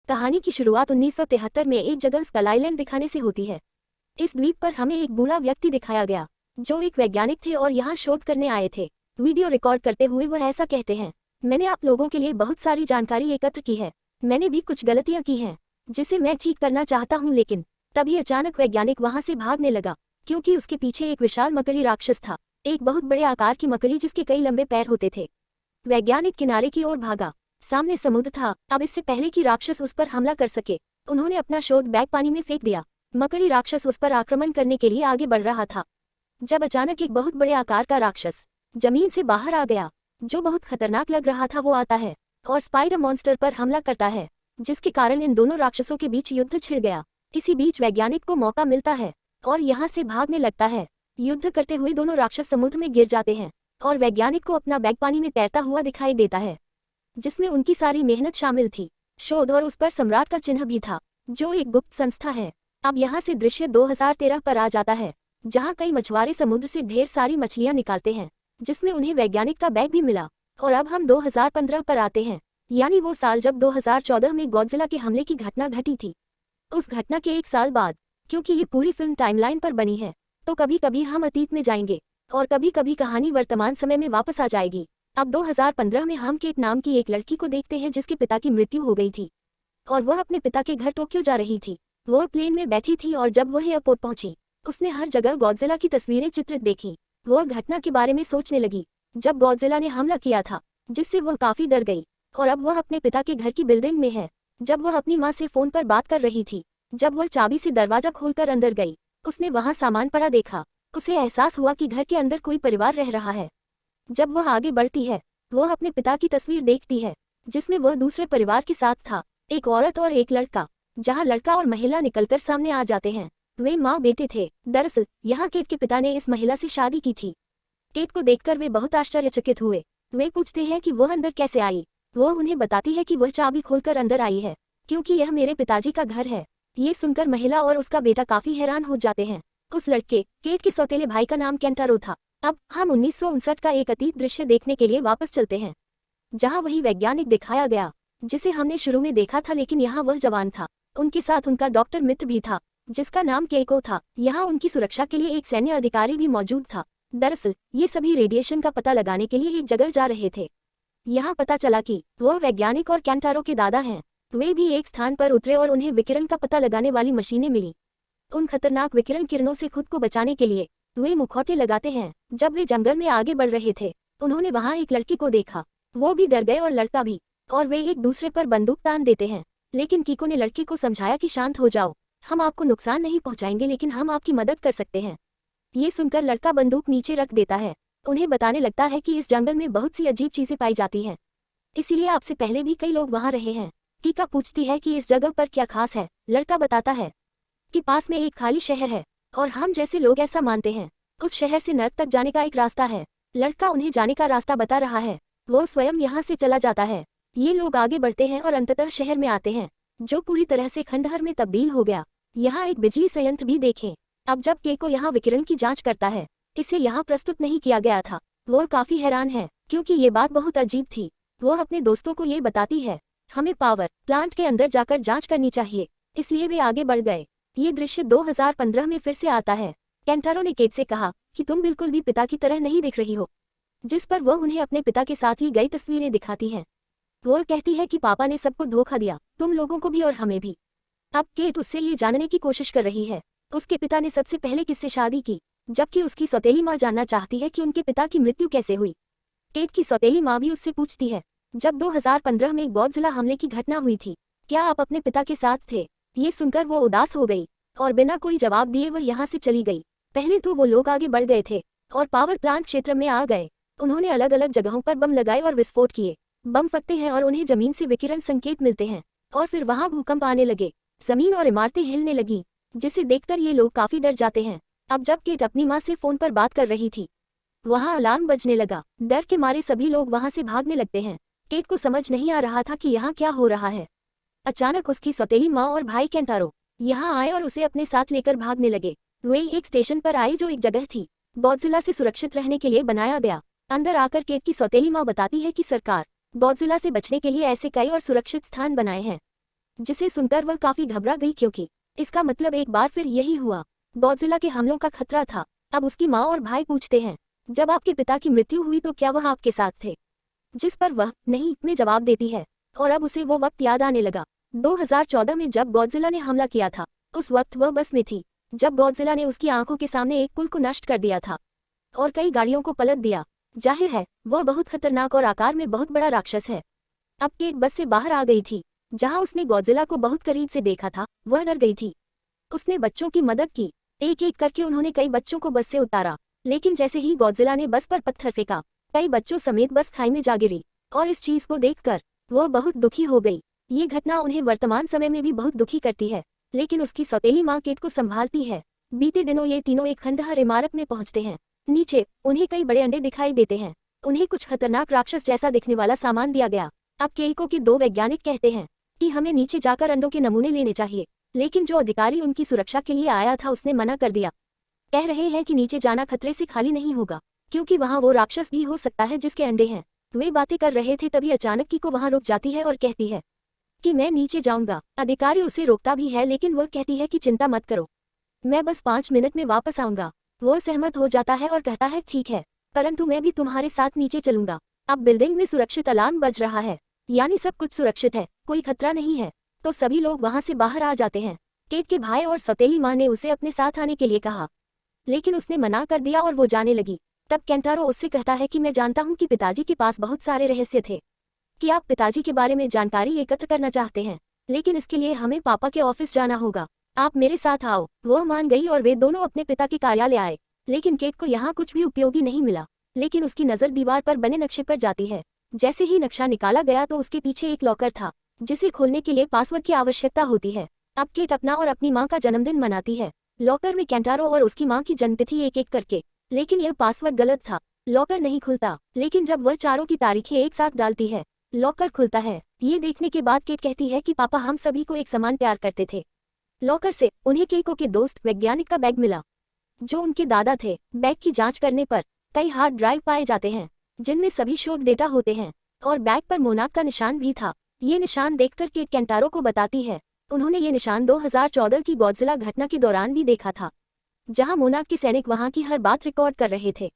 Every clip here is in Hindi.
कहानी की शुरुआत 1973 में एक जगह स्कल आइलैंड दिखाने से होती है। इस द्वीप पर हमें एक बूढ़ा व्यक्ति दिखाया गया जो एक वैज्ञानिक थे और यहाँ शोध करने आए थे। वीडियो रिकॉर्ड करते हुए वह ऐसा कहते हैं, मैंने आप लोगों के लिए बहुत सारी जानकारी एकत्र की है। मैंने भी कुछ गलतियां की हैं जिसे मैं ठीक करना चाहता हूं, लेकिन तभी अचानक वैज्ञानिक वहां से भागने लगा क्योंकि उसके पीछे एक विशाल मकड़ी राक्षस था, एक बहुत बड़े आकार की मकड़ी जिसके कई लंबे पैर होते थे। वैज्ञानिक किनारे की ओर भागा। सामने समुद्र था। अब इससे पहले कि राक्षस उस पर हमला कर सके, उन्होंने अपना शोध बैग पानी में फेंक दिया। मकड़ी राक्षस उस पर आक्रमण करने के लिए आगे बढ़ रहा था जब अचानक एक बहुत बड़े आकार का राक्षस जमीन से बाहर आ गया जो बहुत खतरनाक लग रहा था। वो आता है और स्पाइडर मॉन्स्टर पर हमला करता है, जिसके कारण इन दोनों राक्षसों के बीच युद्ध छिड़ गया। इसी बीच वैज्ञानिक को मौका मिलता है और यहाँ से भागने लगता है। युद्ध करते हुए दोनों राक्षस समुद्र में गिर जाते हैं और वैज्ञानिक को अपना बैग पानी में तैरता हुआ दिखाई देता है जिसमें उनकी सारी मेहनत शामिल थी, शोध, और उस पर सम्राट का चिन्ह भी था जो एक गुप्त संस्था है। अब यहाँ से दृश्य 2013 पर आ जाता है जहाँ कई मछुआरे समुद्र से ढेर सारी मछलियाँ निकालते हैं जिसमें उन्हें वैज्ञानिक का बैग भी मिला। और अब हम 2015 पर आते हैं, यानी वो साल जब 2014 में गॉडजिला के हमले की घटना घटी थी। उस घटना के एक साल बाद, क्योंकि ये पूरी फिल्म टाइमलाइन पर बनी है, तो कभी कभी हम अतीत में जाएंगे और कभी कभी कहानी वर्तमान समय में वापस आ जाएगी। अब 2015 में हम केट नाम की एक लड़की को देखते हैं जिसके पिता की मृत्यु हो गई थी और वह अपने पिता के घर टोक्यो जा रही थी। वह प्लेन में बैठी थी और जब वह एयरपोर्ट पहुंची उसने हर जगह गॉडजिला की तस्वीरें चित्रित देखी। वह घटना के बारे में सोचने लगी जब गॉडजिला ने हमला किया था, जिससे वह काफी डर गई। और अब वह अपने पिता के घर की बिल्डिंग में है जब वह अपनी माँ से फोन पर बात कर रही थी। जब वह चाबी से दरवाजा खोलकर अंदर गई, उसने वहां सामान पड़ा देखा। उसे एहसास हुआ कि घर के अंदर कोई परिवार रह रहा है। जब वह आगे बढ़ती है, वह अपने पिता की तस्वीर देखती है जिसमें वह दूसरे परिवार के साथ था, एक औरत और एक लड़का, जहां लड़का और महिला निकलकर सामने आ जाते हैं। वे माँ बेटे थे। दरअसल यहाँ केट के पिता ने इस महिला से शादी की थी। केट को देखकर वे बहुत आश्चर्यचकित हुए। वे पूछते हैं कि वह अंदर कैसे आई। वह उन्हें बताती है कि वह चाबी खोलकर अंदर आई है क्योंकि यह मेरे पिताजी का घर है। ये सुनकर महिला और उसका बेटा काफी हैरान हो जाते हैं। उस लड़के, केट के सौतेले भाई का नाम केंटारो था। अब हम 1959 का एक अतीत दृश्य देखने के लिए वापस चलते हैं जहां वही वैज्ञानिक दिखाया गया जिसे हमने शुरू में देखा था, लेकिन यहाँ वह जवान था। उनके साथ उनका डॉक्टर मित्र भी था जिसका नाम केको था। यहाँ उनकी सुरक्षा के लिए एक सैन्य अधिकारी भी मौजूद था। दरअसल ये सभी रेडिएशन का पता लगाने के लिए एक जगह जा रहे थे। यहाँ पता चला कि वह वैज्ञानिक और केंटारो के दादा हैं। वे भी एक स्थान पर उतरे और उन्हें विकिरण का पता लगाने वाली मशीनें मिली। उन खतरनाक विकिरण किरणों से खुद को बचाने के लिए वे मुखौटे लगाते हैं। जब वे जंगल में आगे बढ़ रहे थे, उन्होंने वहां एक लड़की को देखा। वो भी डर गए और लड़का भी, और वे एक दूसरे पर बंदूक तान देते हैं। लेकिन कीको ने लड़की को समझाया कि शांत हो जाओ, हम आपको नुकसान नहीं पहुंचाएंगे लेकिन हम आपकी मदद कर सकते हैं। ये सुनकर लड़का बंदूक नीचे रख देता है। उन्हें बताने लगता है कि इस जंगल में बहुत सी अजीब चीजें पाई जाती हैं, इसीलिए आपसे पहले भी कई लोग वहां रहे हैं। कीका पूछती है कि इस जगह पर क्या खास है। लड़का बताता है कि पास में एक खाली शहर है और हम जैसे लोग ऐसा मानते हैं। उस शहर से नर्क तक जाने का एक रास्ता है। लड़का उन्हें जाने का रास्ता बता रहा है। वो स्वयं यहाँ से चला जाता है। ये लोग आगे बढ़ते हैं और अंततः शहर में आते हैं जो पूरी तरह से खंडहर में तब्दील हो गया। यहाँ एक बिजली संयंत्र भी देखें। अब जब केको यहाँ विकिरण की जांच करता है, इसे यहाँ प्रस्तुत नहीं किया गया था। वो काफी हैरान है क्योंकि ये बात बहुत अजीब थी। वो अपने दोस्तों को ये बताती है, हमें पावर प्लांट के अंदर जाकर जांच करनी चाहिए। इसलिए वे आगे बढ़ गए। ये दृश्य 2015 में फिर से आता है। केंटारो ने केट से कहा कि तुम बिल्कुल भी पिता की तरह नहीं दिख रही हो, जिस पर वह उन्हें अपने पिता के साथ ली गई तस्वीरें दिखाती हैं। वह कहती है कि पापा ने सबको धोखा दिया, तुम लोगों को भी और हमें भी। अब केट उससे ये जानने की कोशिश कर रही है उसके पिता ने सबसे पहले किससे शादी की, जबकि उसकी सौतेली माँ जानना चाहती है कि उनके पिता की मृत्यु कैसे हुई। केट की सौतेली माँ भी उससे पूछती है, जब 2015 में गॉडजिला हमले की घटना हुई थी, क्या आप अपने पिता के साथ थे? ये सुनकर वो उदास हो गई और बिना कोई जवाब दिए वह यहाँ से चली गई। पहले तो वो लोग आगे बढ़ गए थे और पावर प्लांट क्षेत्र में आ गए। उन्होंने अलग अलग जगहों पर बम लगाए और विस्फोट किए। बम फटते हैं और उन्हें जमीन से विकिरण संकेत मिलते हैं और फिर वहां भूकंप आने लगे। जमीन और इमारतें हिलने लगी, जिसे देखकर ये लोग काफी डर जाते हैं। अब जब केट अपनी माँ से फोन पर बात कर रही थी, वहां अलार्म बजने लगा। डर के मारे सभी लोग वहां से भागने लगते हैं। केट को समझ नहीं आ रहा था कि यहाँ क्या हो रहा है। अचानक उसकी सौतेली माँ और भाई केंटारो यहाँ आए और उसे अपने साथ लेकर भागने लगे। वे एक स्टेशन पर आए जो एक जगह थी गॉडजिला से सुरक्षित रहने के लिए बनाया गया। अंदर आकर केट की सौतेली माँ बताती है कि सरकार गॉडजिला से बचने के लिए ऐसे कई और सुरक्षित स्थान बनाए हैं। जिसे सुनकर वह काफी घबरा गई, क्योंकि इसका मतलब एक बार फिर यही हुआ, गॉडजिला के हमलों का खतरा था। अब उसकी माँ और भाई पूछते हैं, जब आपके पिता की मृत्यु हुई तो क्या वह आपके साथ थे? जिस पर वह नहीं में जवाब देती है, और अब उसे वो वक्त याद आने लगा। 2014 में जब गॉडजिला ने हमला किया था, उस वक्त वह बस में थी, जब गॉडजिला ने उसकी आंखों के सामने एक पुल को नष्ट कर दिया था और कई गाड़ियों को पलट दिया। जाहिर है वह बहुत खतरनाक और आकार में बहुत बड़ा राक्षस है। अब केट बस से बाहर आ गई थी। जहां उसने गॉडजिला को बहुत करीब से देखा था, वह डर गई थी। उसने बच्चों की मदद की। एक एक करके उन्होंने कई बच्चों को बस से उतारा, लेकिन जैसे ही गॉडजिला ने बस पर पत्थर फेंका, कई बच्चों समेत बस खाई में जा गिरी। और इस चीज को देखकर वह बहुत दुखी हो गई। ये घटना उन्हें वर्तमान समय में भी बहुत दुखी करती है, लेकिन उसकी सौतेली माँ केट को संभालती है। बीते दिनों ये तीनों एक खंडहर इमारत में पहुंचते हैं। नीचे उन्हें कई बड़े अंडे दिखाई देते हैं। उन्हें कुछ खतरनाक राक्षस जैसा दिखने वाला सामान दिया गया। अब केइको के दो वैज्ञानिक कहते हैं कि हमें नीचे जाकर अंडों के नमूने लेने चाहिए, लेकिन जो अधिकारी उनकी सुरक्षा के लिए आया था उसने मना कर दिया। कह रहे हैं कि नीचे जाना खतरे से खाली नहीं होगा, क्योंकि वहां वो राक्षस भी हो सकता है जिसके अंडे हैं। वे बातें कर रहे थे तभी अचानक कीको वहां रुक जाती है और कहती है कि मैं नीचे जाऊंगा। अधिकारी उसे रोकता भी है, लेकिन वह कहती है कि चिंता मत करो, मैं बस 5 मिनट में वापस आऊंगा। वो सहमत हो जाता है और कहता है ठीक है, परंतु मैं भी तुम्हारे साथ नीचे चलूंगा। अब बिल्डिंग में सुरक्षित अलार्म बज रहा है, यानी सब कुछ सुरक्षित है, कोई खतरा नहीं है। तो सभी लोग वहां से बाहर आ जाते हैं। केट के भाई और सौतेली माँ ने उसे अपने साथ आने के लिए कहा, लेकिन उसने मना कर दिया और वो जाने लगी। तब केंटारो उससे कहता है कि मैं जानता हूँ कि पिताजी के पास बहुत सारे रहस्य थे, कि आप पिताजी के बारे में जानकारी एकत्र करना चाहते हैं, लेकिन इसके लिए हमें पापा के ऑफिस जाना होगा। आप मेरे साथ आओ। वह मान गई और वे दोनों अपने पिता के कार्यालय आए, लेकिन केट को यहाँ कुछ भी उपयोगी नहीं मिला। लेकिन उसकी नज़र दीवार पर बने नक्शे पर जाती है। जैसे ही नक्शा निकाला गया तो उसके पीछे एक लॉकर था, जिसे खोलने के लिए पासवर्ड की आवश्यकता होती है। अब केट अपना और अपनी माँ का जन्मदिन मनाती है। लॉकर में केंटारो और उसकी माँ की जन्मतिथि एक एक करके, लेकिन यह पासवर्ड गलत था। लॉकर नहीं खुलता, लेकिन जब वह चारों की तारीखें एक साथ डालती है, लॉकर खुलता है। ये देखने के बाद केट कहती है कि पापा हम सभी को एक समान प्यार करते थे। लॉकर से उन्हें केइको के दोस्त वैज्ञानिक का बैग मिला, जो उनके दादा थे। बैग की जांच करने पर कई हार्ड ड्राइव पाए जाते हैं, जिनमें सभी शोध डेटा होते हैं, और बैग पर मोनाक का निशान भी था। ये निशान देखकर केट केंटारो को बताती है, उन्होंने ये निशान 2014 की गॉडजिला घटना के दौरान भी देखा था, जहां मोनाक के सैनिक वहां की हर बात रिकॉर्ड कर रहे थे,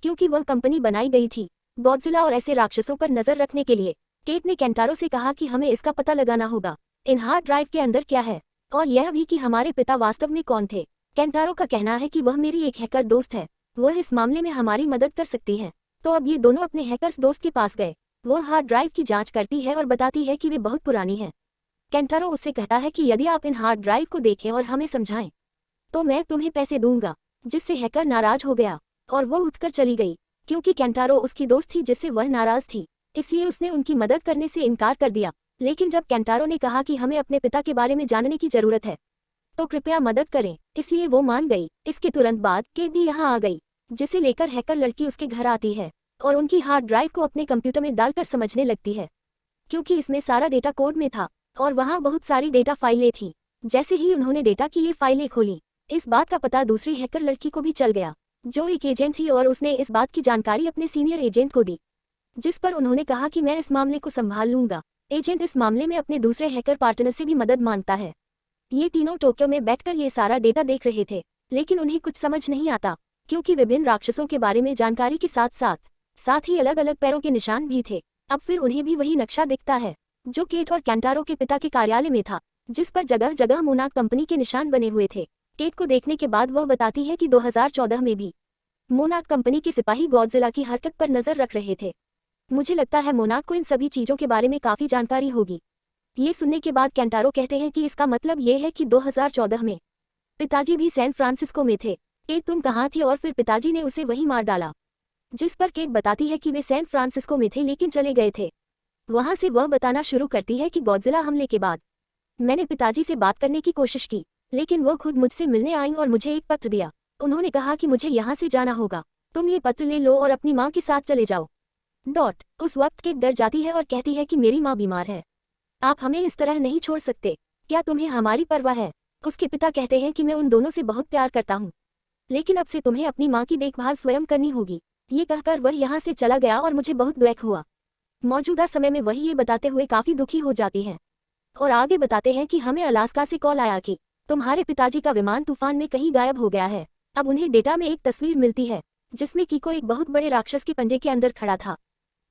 क्योंकि वह कंपनी बनाई गई थी गॉडजिला और ऐसे राक्षसों पर नजर रखने के लिए। केट ने केंटारो से कहा कि हमें इसका पता लगाना होगा, इन हार्ड ड्राइव के अंदर क्या है, और यह भी कि हमारे पिता वास्तव में कौन थे। केंटारो का कहना है कि वह मेरी एक हैकर दोस्त है, वह इस मामले में हमारी मदद कर सकती है। तो अब ये दोनों अपने हैकर्स दोस्त के पास गए। वह हार्ड ड्राइव की जांच करती है और बताती है कि वे बहुत पुरानी है। केंटारो उससे कहता है कि यदि आप इन हार्ड ड्राइव को देखें और हमें समझाएं, तो मैं तुम्हें पैसे दूंगा, जिससे हैकर नाराज हो गया और वो उठकर चली गई। क्योंकि केंटारो उसकी दोस्त थी जिससे वह नाराज थी, इसलिए उसने उनकी मदद करने से इनकार कर दिया। लेकिन जब केंटारो ने कहा कि हमें अपने पिता के बारे में जानने की जरूरत है, तो कृपया मदद करें, इसलिए वो मान गई। इसके तुरंत बाद केट भी यहाँ आ गई, जिसे लेकर हैकर लड़की उसके घर आती है और उनकी हार्ड ड्राइव को अपने कंप्यूटर में डालकर समझने लगती है, क्योंकि इसमें सारा डेटा कोड में था और वहाँ बहुत सारी डेटा फाइलें थीं। जैसे ही उन्होंने डेटा की ये फाइलें खोली, इस बात का पता दूसरी हैकर लड़की को भी चल गया, जो एक एजेंट थी, और उसने इस बात की जानकारी अपने सीनियर एजेंट को दी, जिस पर उन्होंने कहा कि मैं इस मामले को संभाल लूंगा। एजेंट इस मामले में अपने दूसरे हैकर पार्टनर से भी मदद मांगता है। ये तीनों टोक्यो में बैठकर ये सारा डेटा देख रहे थे, लेकिन उन्हें कुछ समझ नहीं आता, क्योंकि विभिन्न राक्षसों के बारे में जानकारी के साथ ही अलग अलग पैरों के निशान भी थे। अब फिर उन्हें भी वही नक्शा दिखता है जो केट और केंटारो के पिता के कार्यालय में था, जिस पर जगह जगह मोनाक कंपनी के निशान बने हुए थे। केट को देखने के बाद वह बताती है कि 2014 में भी मोनाक कंपनी के सिपाही गॉडजिला की हरकत पर नजर रख रहे थे। मुझे लगता है मोनाक को इन सभी चीजों के बारे में काफी जानकारी होगी। ये सुनने के बाद केंटारो कहते हैं कि इसका मतलब ये है कि 2014 में पिताजी भी सैन फ्रांसिस्को में थे। केट तुम कहाँ थी? और फिर पिताजी ने उसे वहीं मार डाला। जिस पर केट बताती है कि वे सैन फ्रांसिस्को में थे लेकिन चले गए थे। वहां से वह बताना शुरू करती है कि गॉडजिला हमले के बाद मैंने पिताजी से बात करने की कोशिश की, लेकिन वो खुद मुझसे मिलने आई और मुझे एक पत्र दिया। उन्होंने कहा कि मुझे यहाँ से जाना होगा, तुम ये पत्र ले लो और अपनी माँ के साथ चले जाओ। उस वक्त केट डर जाती है और कहती है कि मेरी माँ बीमार है, आप हमें इस तरह नहीं छोड़ सकते, क्या तुम्हें हमारी परवाह है? उसके पिता कहते हैं कि मैं उन दोनों से बहुत प्यार करता हूँ, लेकिन अब से तुम्हें अपनी माँ की देखभाल स्वयं करनी होगी। ये कहकर वह यहाँ से चला गया और मुझे बहुत दुख हुआ। मौजूदा समय में वही ये बताते हुए काफी दुखी हो जाती है। और आगे बताते हैं कि हमें अलास्का से कॉल आया कि तुम्हारे पिताजी का विमान तूफान में कहीं गायब हो गया है। अब उन्हें डेटा में एक तस्वीर मिलती है जिसमें कीको एक बहुत बड़े राक्षस के पंजे के अंदर खड़ा था।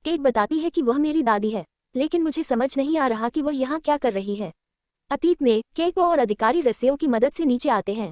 केट बताती है कि वह मेरी दादी है, लेकिन मुझे समझ नहीं आ रहा कि वह यहाँ क्या कर रही है। अतीत में कीको और अधिकारी रस्सियों की मदद से नीचे आते हैं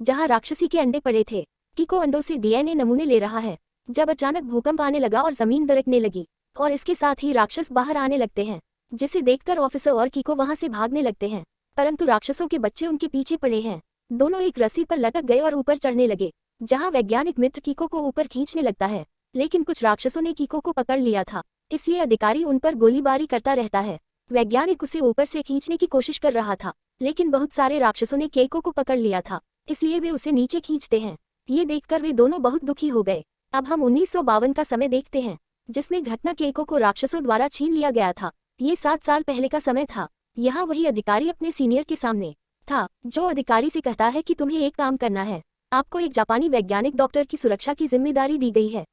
जहाँ राक्षसी के अंडे पड़े थे। कीको अंडों से डीएनए नमूने ले रहा है जब अचानक भूकंप आने लगा और जमीन दरकने लगी, और इसके साथ ही राक्षस बाहर आने लगते हैं, जिसे देखकर ऑफिसर और कीको वहां से भागने लगते हैं। परंतु राक्षसों के बच्चे उनके पीछे पड़े हैं। दोनों एक रस्सी पर लटक गए और ऊपर चढ़ने लगे, जहां वैज्ञानिक मित्र कीको को ऊपर खींचने लगता है, लेकिन कुछ राक्षसों ने कीको को पकड़ लिया था, इसलिए अधिकारी उन पर गोलीबारी करता रहता है। वैज्ञानिक उसे ऊपर से खींचने की कोशिश कर रहा था, लेकिन बहुत सारे राक्षसों ने कीको को पकड़ लिया था, इसलिए वे उसे नीचे खींचते हैं। ये देखकर वे दोनों बहुत दुखी हो गए। अब हम 1952 का समय देखते हैं, जिसमें घटना कीको को राक्षसों द्वारा छीन लिया गया था। ये 7 साल पहले का समय था। यहाँ वही अधिकारी अपने सीनियर के सामने था, जो अधिकारी से कहता है कि तुम्हें एक काम करना है। आपको एक जापानी वैज्ञानिक डॉक्टर की सुरक्षा की जिम्मेदारी दी गई है,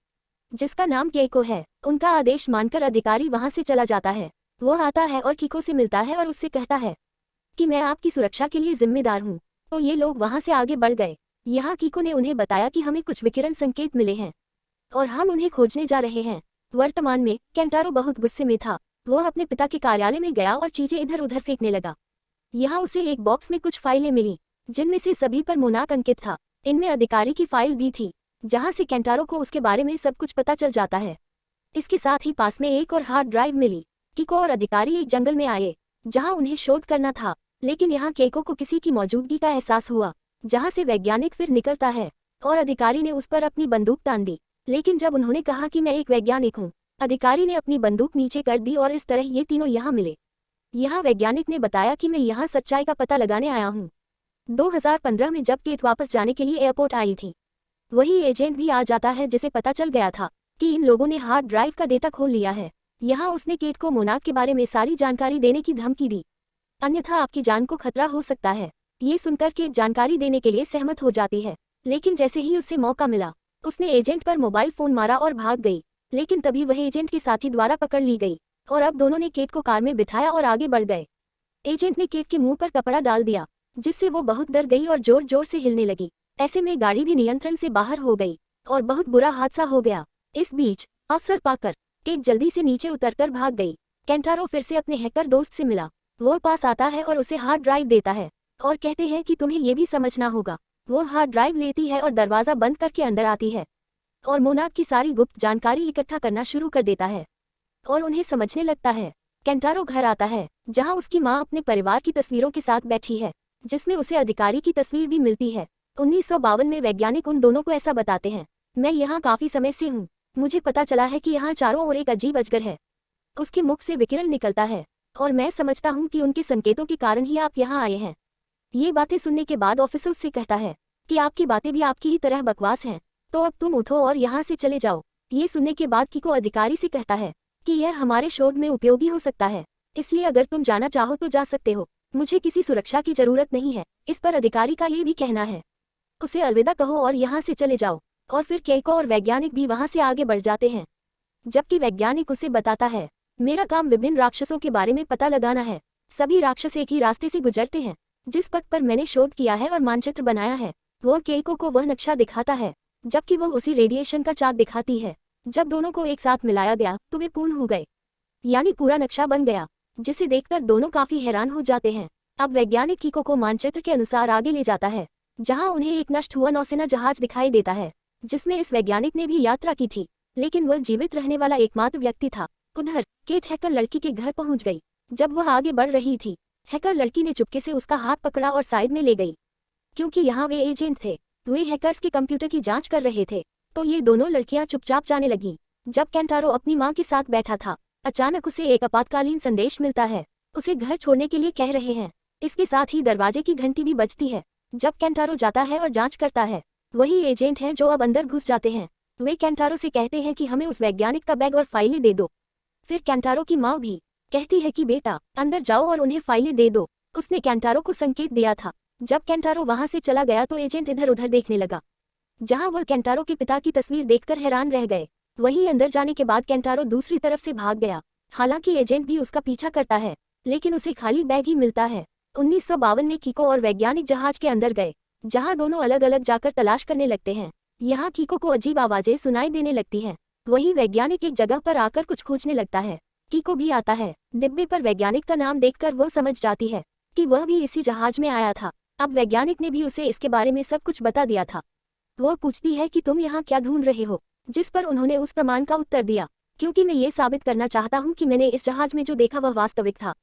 जिसका नाम कीको है। उनका आदेश मानकर अधिकारी वहां से चला जाता है। वह आता है और कीको से मिलता है और उससे कहता है कि मैं आपकी सुरक्षा के लिए जिम्मेदार हूँ। तो ये लोग वहां से आगे बढ़ गए। यहाँ कीको ने उन्हें बताया कि हमें कुछ विकिरण संकेत मिले हैं और हम उन्हें खोजने जा रहे हैं। वर्तमान में केंटारो बहुत गुस्से में था। वह अपने पिता के कार्यालय में गया और चीजें इधर उधर फेंकने लगा। यहाँ उसे एक बॉक्स में कुछ फाइलें मिली, जिनमें से सभी पर मोनाक अंकित था। इनमें अधिकारी की फाइल भी थी, जहाँ से केंटारो को उसके बारे में सब कुछ पता चल जाता है। इसके साथ ही पास में एक और हार्ड ड्राइव मिली। कीको और अधिकारी एक जंगल में आए, जहाँ उन्हें शोध करना था, लेकिन यहाँ कीको को किसी की मौजूदगी का एहसास हुआ, जहाँ से वैज्ञानिक फिर निकलता है और अधिकारी ने उस पर अपनी बंदूक तान दी। लेकिन जब उन्होंने कहा कि मैं एक वैज्ञानिक हूँ, अधिकारी ने अपनी बंदूक नीचे कर दी और इस तरह ये तीनों यहाँ मिले। यहाँ वैज्ञानिक ने बताया कि मैं यहाँ सच्चाई का पता लगाने आया हूँ। 2015 में जब केट वापस जाने के लिए एयरपोर्ट आई थी, वही एजेंट भी आ जाता है, जिसे पता चल गया था कि इन लोगों ने हार्ड ड्राइव का डेटा खोल लिया है। यहाँ उसने केट को मोनाक के बारे में सारी जानकारी देने की धमकी दी, अन्यथा आपकी जान को खतरा हो सकता है। ये सुनकर केट जानकारी देने के लिए सहमत हो जाती है, लेकिन जैसे ही उसे मौका मिला, उसने एजेंट पर मोबाइल फोन मारा और भाग गई। लेकिन तभी वह एजेंट के साथी द्वारा पकड़ ली गई और अब दोनों ने केट को कार में बिठाया और आगे बढ़ गए। एजेंट ने केट के मुंह पर कपड़ा डाल दिया, जिससे वो बहुत डर गई और जोर जोर से हिलने लगी। ऐसे में गाड़ी भी नियंत्रण से बाहर हो गई और बहुत बुरा हादसा हो गया। इस बीच अवसर पाकर केट जल्दी से नीचे उतरकर भाग गई। केंटारो फिर से अपने हैकर दोस्त से मिला। वो पास आता है और उसे हार्ड ड्राइव देता है और कहते हैं कि तुम्हें ये भी समझना होगा। वो हार्ड ड्राइव लेती है और दरवाजा बंद करके अंदर आती है और मोनाक की सारी गुप्त जानकारी इकट्ठा करना शुरू कर देता है और उन्हें समझने लगता है। केंटारो घर आता है, जहां उसकी मां अपने परिवार की तस्वीरों के साथ बैठी है, जिसमें उसे अधिकारी की तस्वीर भी मिलती है। 1952 में वैज्ञानिक उन दोनों को ऐसा बताते हैं, मैं यहाँ काफी समय से हूँ, मुझे पता चला है कि यहाँ चारों ओर एक अजीब अजगर है। उसके मुख से विकिरण निकलता है और मैं समझता हूँ कि उनके संकेतों के कारण ही आप यहाँ आए हैं। ये बातें सुनने के बाद ऑफिसर उससे कहता है कि आपकी बातें भी आपकी ही तरह बकवास हैं, तो अब तुम उठो और यहाँ से चले जाओ। ये सुनने के बाद कीको अधिकारी से कहता है कि यह हमारे शोध में उपयोगी हो सकता है, इसलिए अगर तुम जाना चाहो तो जा सकते हो, मुझे किसी सुरक्षा की जरूरत नहीं है। इस पर अधिकारी का ये भी कहना है, उसे अलविदा कहो और यहाँ से चले जाओ। और फिर कीको और वैज्ञानिक भी वहाँ से आगे बढ़ जाते हैं, जबकि वैज्ञानिक उसे बताता है, मेरा काम विभिन्न राक्षसों के बारे में पता लगाना है। सभी राक्षस एक ही रास्ते से गुजरते हैं, जिस पथ पर मैंने शोध किया है और मानचित्र बनाया है। वो कीको को वह नक्शा दिखाता है, जबकि वह उसी रेडिएशन का चार्ट दिखाती है। जब दोनों को एक साथ मिलाया गया तो वे पूर्ण हो गए, यानी पूरा नक्शा बन गया, जिसे देखकर दोनों काफी हैरान हो जाते हैं। अब वैज्ञानिक कीको को मानचित्र के अनुसार आगे ले जाता है, जहां उन्हें एक नष्ट हुआ नौसेना जहाज दिखाई देता है, जिसमें इस वैज्ञानिक ने भी यात्रा की थी, लेकिन वह जीवित रहने वाला एकमात्र व्यक्ति था। उधर केट हैकर लड़की के घर पहुंच गई। जब वह आगे बढ़ रही थी, हैकर लड़की ने चुपके से उसका हाथ पकड़ा और साइड में ले गई। क्योंकि यहाँ वे एजेंट थे, वे हैकर्स के कंप्यूटर की जांच कर रहे थे, तो ये दोनों लड़कियां चुपचाप जाने लगीं। जब केंटारो अपनी मां के साथ बैठा था, अचानक उसे एक आपातकालीन संदेश मिलता है, उसे घर छोड़ने के लिए कह रहे हैं। इसके साथ ही दरवाजे की घंटी भी बजती है। जब केंटारो जाता है और जांच करता है, वही एजेंट हैं जो अब अंदर घुस जाते हैं। वे केंटारो से कहते हैं कि हमें उस वैज्ञानिक का बैग और फाइलें दे दो। फिर केंटारो की माँ भी कहती है कि बेटा अंदर जाओ और उन्हें फाइलें दे दो। उसने केंटारो को संकेत दिया था। जब केंटारो वहां से चला गया तो एजेंट इधर उधर देखने लगा, जहां वह केंटारो के पिता की तस्वीर देखकर हैरान रह गए। वहीं अंदर जाने के बाद केंटारो दूसरी तरफ से भाग गया, हालांकि एजेंट भी उसका पीछा करता है। लेकिन उसे खाली बैग ही मिलता है। 1952 में कीको और वैज्ञानिक जहाज के अंदर गए, जहां दोनों अलग अलग जाकर तलाश करने लगते हैं। यहाँ कीको को अजीब आवाजें सुनाई देने लगती हैं। वहीं वैज्ञानिक एक जगह पर आकर कुछ खोजने लगता है। कीको भी आता है। डिब्बे पर वैज्ञानिक का नाम देखकर वो समझ जाती है कि वह भी इसी जहाज में आया था। अब वैज्ञानिक ने भी उसे इसके बारे में सब कुछ बता दिया था। वो पूछती है कि तुम यहाँ क्या ढूंढ रहे हो, जिस पर उन्होंने उस प्रमाण का उत्तर दिया, क्योंकि मैं ये साबित करना चाहता हूँ कि मैंने इस जहाज में जो देखा वह वास्तविक था,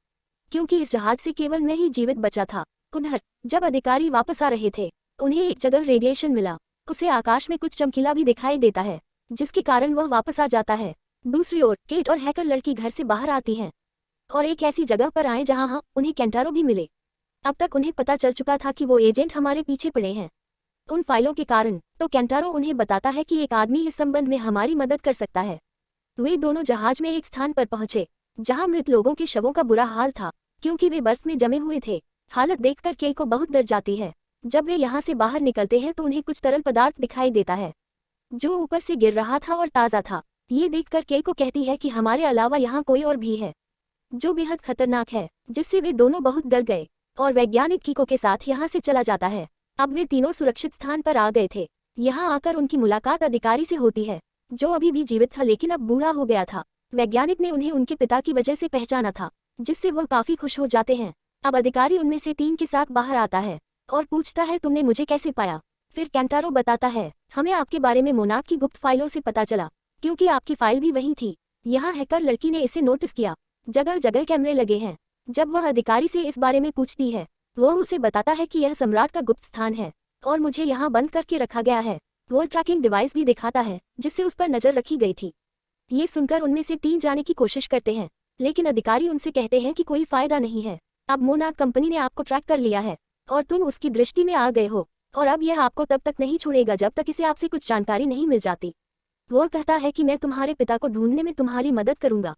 क्योंकि इस जहाज से केवल मैं ही जीवित बचा था। उधर जब अधिकारी वापस आ रहे थे, उन्हें एक जगह रेडिएशन मिला। उसे आकाश में कुछ चमकीला भी दिखाई देता है, जिसके कारण वह वापस आ जाता है। दूसरी ओर केट और हैकर लड़की घर से बाहर आती हैं और एक ऐसी जगह पर आए जहां उन्हें कैंटारो भी मिले। अब तक उन्हें पता चल चुका था कि वो एजेंट हमारे पीछे पड़े हैं उन फाइलों के कारण, तो कैंटारो उन्हें बताता है कि एक आदमी इस संबंध में हमारी मदद कर सकता है। वे दोनों जहाज में एक स्थान पर पहुंचे जहां मृत लोगों के शवों का बुरा हाल था, क्योंकि वे बर्फ में जमे हुए थे। हालत देखकर केट को बहुत डर जाती है। जब वे यहाँ से बाहर निकलते हैं तो उन्हें कुछ तरल पदार्थ दिखाई देता है जो ऊपर से गिर रहा था और ताज़ा था। ये देखकर केट को कहती है कि हमारे अलावा यहाँ कोई और भी है जो बेहद खतरनाक है, जिससे वे दोनों बहुत डर गए और वैज्ञानिक कीको के साथ यहाँ से चला जाता है। अब वे तीनों सुरक्षित स्थान पर आ गए थे। यहाँ आकर उनकी मुलाकात अधिकारी से होती है, जो अभी भी जीवित था लेकिन अब बूढ़ा हो गया था। वैज्ञानिक ने उन्हें उनके पिता की वजह से पहचाना था, जिससे वह काफी खुश हो जाते हैं। अब अधिकारी उनमें से 3 के साथ बाहर आता है और पूछता है, तुमने मुझे कैसे पाया? फिर कैंटारो बताता है, हमें आपके बारे में मोनाक की गुप्त फाइलों से पता चला, क्योंकि आपकी फाइल भी वहीं थी। यहाँ हैकर लड़की ने इसे नोटिस किया। जगह जगह कैमरे लगे हैं। जब वह अधिकारी से इस बारे में पूछती है, वह उसे बताता है कि यह सम्राट का गुप्त स्थान है और मुझे यहाँ बंद करके रखा गया है। वो ट्रैकिंग डिवाइस भी दिखाता है जिससे उस पर नजर रखी गई थी। ये सुनकर उनमें से 3 जाने की कोशिश करते हैं, लेकिन अधिकारी उनसे कहते हैं कि कोई फायदा नहीं है। अब मोनाक कंपनी ने आपको ट्रैक कर लिया है और तुम उसकी दृष्टि में आ गए हो, और अब यह आपको तब तक नहीं छोड़ेगा जब तक इसे आपसे कुछ जानकारी नहीं मिल जाती। वो कहता है कि मैं तुम्हारे पिता को ढूंढने में तुम्हारी मदद करूंगा।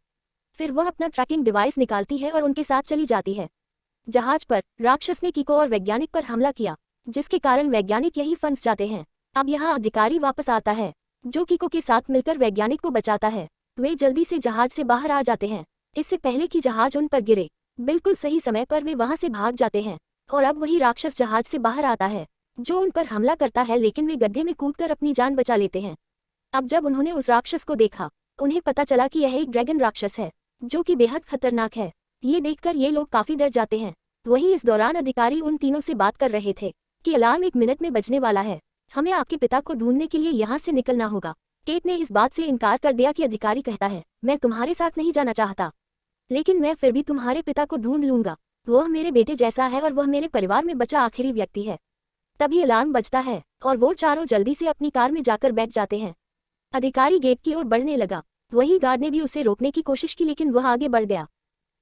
फिर वह अपना ट्रैकिंग डिवाइस निकालती है और उनके साथ चली जाती है। जहाज पर राक्षस ने कीको और वैज्ञानिक पर हमला किया, जिसके कारण वैज्ञानिक यही फंस जाते हैं। अब यहाँ अधिकारी वापस आता है, जो कीको के साथ मिलकर वैज्ञानिक को बचाता है। वे जल्दी से जहाज से बाहर आ जाते हैं, इससे पहले कि जहाज उन पर गिरे। बिल्कुल सही समय पर वे वहां से भाग जाते हैं और अब वही राक्षस जहाज से बाहर आता है, जो उन पर हमला करता है, लेकिन वे गड्ढे में कूदकर अपनी जान बचा लेते हैं। अब जब उन्होंने उस राक्षस को देखा, उन्हें पता चला कि यह एक ड्रैगन राक्षस है, जो कि बेहद खतरनाक है। ये देखकर ये लोग काफी डर जाते हैं। वहीं इस दौरान अधिकारी उन तीनों से बात कर रहे थे कि अलार्म 1 मिनट में बजने वाला है, हमें आपके पिता को ढूंढने के लिए यहाँ से निकलना होगा। केट ने इस बात से इनकार कर दिया कि अधिकारी कहता है, मैं तुम्हारे साथ नहीं जाना चाहता, लेकिन मैं फिर भी तुम्हारे पिता को ढूंढ लूंगा। वह मेरे बेटे जैसा है और वह मेरे परिवार में बचा आखिरी व्यक्ति है। तभी अलार्म बजता है और वो चारों जल्दी से अपनी कार में जाकर बैठ जाते हैं। अधिकारी गेट की ओर बढ़ने लगा। वही गार्ड ने भी उसे रोकने की कोशिश की, लेकिन वह आगे बढ़ गया।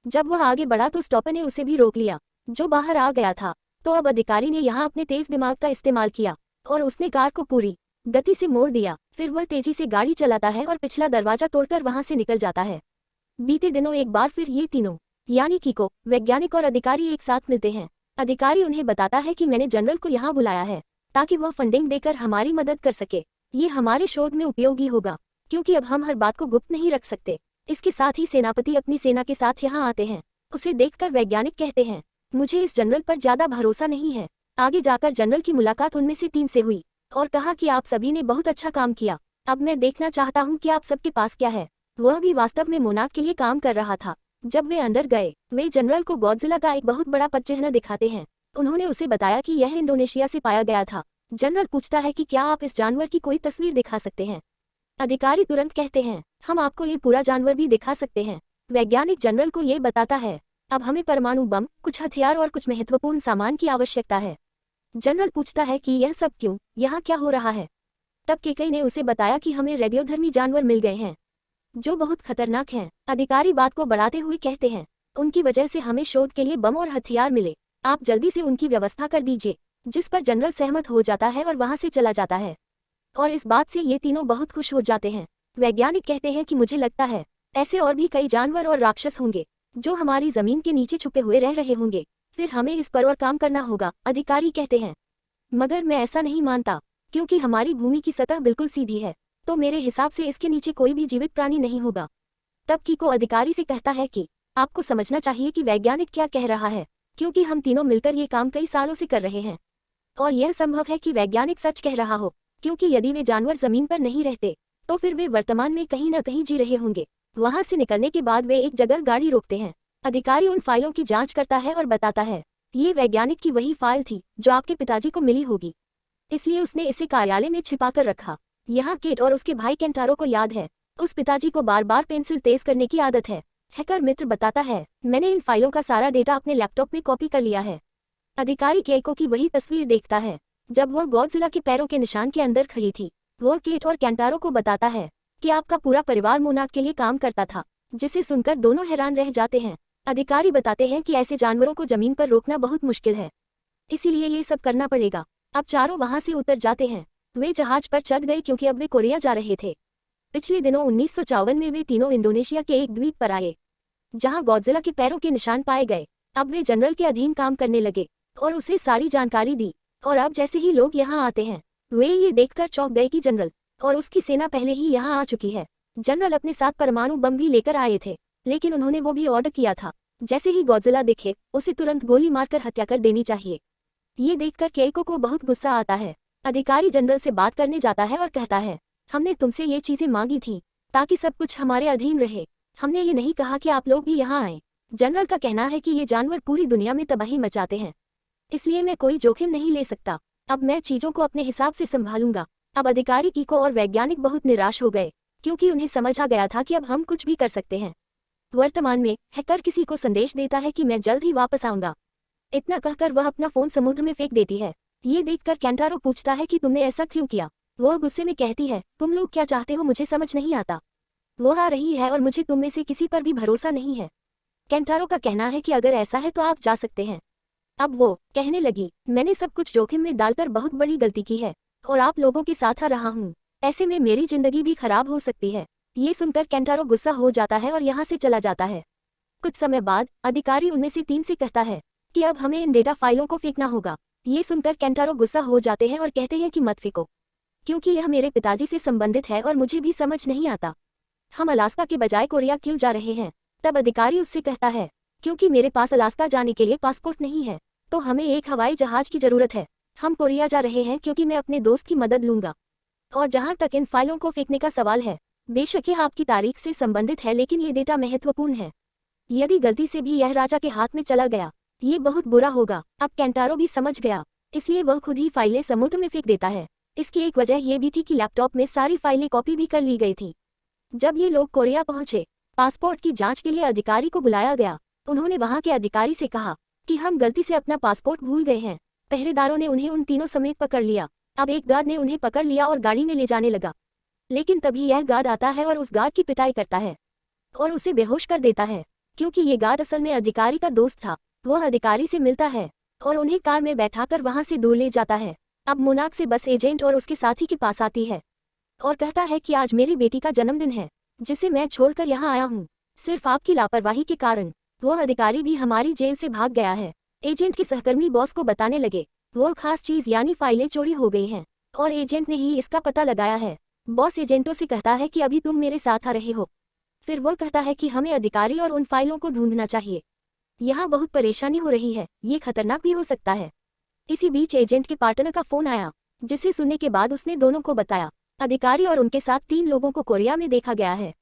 जब वह आगे बढ़ा तो स्टॉपर ने उसे भी रोक लिया, जो बाहर आ गया था। तो अब अधिकारी ने यहाँ अपने तेज दिमाग का इस्तेमाल किया और उसने कार को पूरी गति से मोड़ दिया। फिर वह तेजी से गाड़ी चलाता है और पिछला दरवाजा तोड़कर वहां से निकल जाता है। बीते दिनों एक बार फिर ये तीनों यानी कीको, वैज्ञानिक और अधिकारी एक साथ मिलते हैं। अधिकारी उन्हें बताता है कि मैंने जनरल को यहाँ बुलाया है ताकि वह फंडिंग देकर हमारी मदद कर सके। ये हमारे शोध में उपयोगी होगा, क्योंकि अब हम हर बात को गुप्त नहीं रख सकते। इसके साथ ही सेनापति अपनी सेना के साथ यहाँ आते हैं। उसे देखकर वैज्ञानिक कहते हैं, मुझे इस जनरल पर ज्यादा भरोसा नहीं है। आगे जाकर जनरल की मुलाकात उनमें से 3 से हुई और कहा कि आप सभी ने बहुत अच्छा काम किया। अब मैं देखना चाहता हूँ कि आप सबके पास क्या है। वह भी वास्तव में मोनाक के लिए काम कर रहा था। जब वे अंदर गए, वे जनरल को गॉडजिला का एक बहुत बड़ा पदचिह्न दिखाते हैं। उन्होंने उसे बताया कि यह इंडोनेशिया से पाया गया था। जनरल पूछता है कि क्या आप इस जानवर की कोई तस्वीर दिखा सकते हैं। अधिकारी तुरंत कहते हैं, हम आपको ये पूरा जानवर भी दिखा सकते हैं। वैज्ञानिक जनरल को ये बताता है, अब हमें परमाणु बम, कुछ हथियार और कुछ महत्वपूर्ण सामान की आवश्यकता है। जनरल पूछता है कि यह सब क्यों, यहाँ क्या हो रहा है। तब केकई ने उसे बताया कि हमें रेडियोधर्मी जानवर मिल गए हैं जो बहुत खतरनाक हैं। अधिकारी बात को बढ़ाते हुए कहते हैं, उनकी वजह से हमें शोध के लिए बम और हथियार मिले, आप जल्दी से उनकी व्यवस्था कर दीजिए। जिस पर जनरल सहमत हो जाता है और वहां से चला जाता है, और इस बात से ये तीनों बहुत खुश हो जाते हैं। वैज्ञानिक कहते हैं कि मुझे लगता है ऐसे और भी कई जानवर और राक्षस होंगे जो हमारी जमीन के नीचे छुपे हुए रह रहे होंगे, फिर हमें इस पर और काम करना होगा। अधिकारी कहते हैं, मगर मैं ऐसा नहीं मानता, क्योंकि हमारी भूमि की सतह बिल्कुल सीधी है, तो मेरे हिसाब से इसके नीचे कोई भी जीवित प्राणी नहीं होगा। तब कीको अधिकारी से कहता है कि आपको समझना चाहिए कि वैज्ञानिक क्या कह रहा है, क्योंकि हम तीनों मिलकर ये काम कई सालों से कर रहे हैं। और यह संभव है कि वैज्ञानिक सच कह रहा हो, क्योंकि यदि वे जानवर जमीन पर नहीं रहते तो फिर वे वर्तमान में कहीं न कहीं जी रहे होंगे। वहां से निकलने के बाद वे एक जगह गाड़ी रोकते हैं। अधिकारी उन फाइलों की जांच करता है और बताता है, ये वैज्ञानिक की वही फाइल थी जो आपके पिताजी को मिली होगी, इसलिए उसने इसे कार्यालय में छिपा कर रखा। यहाँ केट और उसके भाई केंटारो को याद है, उस पिताजी को बार बार पेंसिल तेज करने की आदत है। हैकर मित्र बताता है, मैंने इन फाइलों का सारा डेटा अपने लैपटॉप में कॉपी कर लिया है। अधिकारी केको की वही तस्वीर देखता है जब वह गॉडजिला के पैरों के निशान के अंदर खड़ी थी। वह केट और केंटारो को बताता है कि आपका पूरा परिवार मोनाक के लिए काम करता था, जिसे सुनकर दोनों हैरान रह जाते हैं। अधिकारी बताते हैं कि ऐसे जानवरों को जमीन पर रोकना बहुत मुश्किल है, इसीलिए ये सब करना पड़ेगा। अब चारों वहां से उतर जाते हैं। वे जहाज पर चढ़ गए क्योंकि अब वे कोरिया जा रहे थे। पिछले दिनों 1954 में वे तीनों इंडोनेशिया के एक द्वीप पर आए, जहां गॉडजिला के पैरों के निशान पाए गए। अब वे जनरल के अधीन काम करने लगे और उसे सारी जानकारी दी। और अब जैसे ही लोग यहाँ आते हैं, वे ये देखकर चौंक गए कि जनरल और उसकी सेना पहले ही यहाँ आ चुकी है। जनरल अपने साथ परमाणु बम भी लेकर आए थे, लेकिन उन्होंने वो भी ऑर्डर किया था, जैसे ही गॉडजिला दिखे उसे तुरंत गोली मारकर हत्या कर देनी चाहिए। ये देखकर केइको को बहुत गुस्सा आता है। अधिकारी जनरल से बात करने जाता है और कहता है, हमने तुमसे ये चीजें मांगी थी ताकि सब कुछ हमारे अधीन रहे, हमने ये नहीं कहा कि आप लोग भी यहाँ आए। जनरल का कहना है कि ये जानवर पूरी दुनिया में तबाही मचाते हैं, इसलिए मैं कोई जोखिम नहीं ले सकता। अब मैं चीजों को अपने हिसाब से संभालूंगा। अब अधिकारी कीको और वैज्ञानिक बहुत निराश हो गए, क्योंकि उन्हें समझ आ गया था कि अब हम कुछ भी कर सकते हैं। वर्तमान में हैकर किसी को संदेश देता है कि मैं जल्द ही वापस आऊंगा। इतना कहकर वह अपना फोन समुद्र में फेंक देती है। ये देखकर केंटारो पूछता है कि तुमने ऐसा क्यों किया। वह गुस्से में कहती है, तुम लोग क्या चाहते हो मुझे समझ नहीं आता। वो आ रही है और मुझे तुम में से किसी पर भी भरोसा नहीं है। केंटारो का कहना है कि अगर ऐसा है तो आप जा सकते हैं। अब वो कहने लगी, मैंने सब कुछ जोखिम में डालकर बहुत बड़ी गलती की है और आप लोगों के साथ आ रहा हूँ, ऐसे में मेरी जिंदगी भी खराब हो सकती है। ये सुनकर केंटारो गुस्सा हो जाता है और यहाँ से चला जाता है। कुछ समय बाद अधिकारी उनमें से 3 से कहता है कि अब हमें इन डेटा फाइलों को फेंकना होगा। ये सुनकर केंटारो गुस्सा हो जाते हैं और कहते हैं कि मत फेंको, क्योंकि यह मेरे पिताजी से संबंधित है और मुझे भी समझ नहीं आता। हम अलास्का के बजाय कोरिया क्यों जा रहे हैं। तब अधिकारी उससे कहता है, क्योंकि मेरे पास अलास्का जाने के लिए पासपोर्ट नहीं है, तो हमें एक हवाई जहाज की जरूरत है। हम कोरिया जा रहे हैं क्योंकि मैं अपने दोस्त की मदद लूंगा। और जहां तक इन फाइलों को फेंकने का सवाल है, बेशक यह आपकी तारीख से संबंधित है, लेकिन ये डेटा महत्वपूर्ण है। यदि गलती से भी यह राजा के हाथ में चला गया, ये बहुत बुरा होगा। अब केंटारो भी समझ गया, इसलिए वह खुद ही फाइलें समुद्र में फेंक देता है। इसकी एक वजह यह भी थी कि लैपटॉप में सारी फाइलें कॉपी भी कर ली गई थी। जब ये लोग कोरिया पहुंचे, पासपोर्ट की जांच के लिए अधिकारी को बुलाया गया। उन्होंने वहां के अधिकारी से कहा कि हम गलती से अपना पासपोर्ट भूल गए हैं। पहरेदारों ने उन्हें उन तीनों समेत पकड़ लिया। अब एक गार्ड ने उन्हें पकड़ लिया और गाड़ी में ले जाने लगा, लेकिन तभी यह गार्ड आता है और उस गार्ड की पिटाई करता है और उसे बेहोश कर देता है, क्योंकि ये गार्ड असल में अधिकारी का दोस्त था। वह अधिकारी से मिलता है और उन्हें कार में बैठाकर वहां से दूर ले जाता है। अब मोनाक से बस एजेंट और उसके साथी के पास आती है और कहता है कि आज मेरी बेटी का जन्मदिन है, जिसे मैं छोड़कर यहाँ आया हूँ सिर्फ आपकी लापरवाही के कारण। वह अधिकारी भी हमारी जेल से भाग गया है। एजेंट के सहकर्मी बॉस को बताने लगे, वो खास चीज यानी फाइलें चोरी हो गई हैं और एजेंट ने ही इसका पता लगाया है। बॉस एजेंटों से कहता है कि अभी तुम मेरे साथ आ रहे हो। फिर वो कहता है कि हमें अधिकारी और उन फाइलों को ढूंढना चाहिए, यहाँ बहुत परेशानी हो रही है, ये खतरनाक भी हो सकता है। इसी बीच एजेंट के पार्टनर का फोन आया, जिसे सुनने के बाद उसने दोनों को बताया, अधिकारी और उनके साथ 3 लोगों को कोरिया में देखा गया है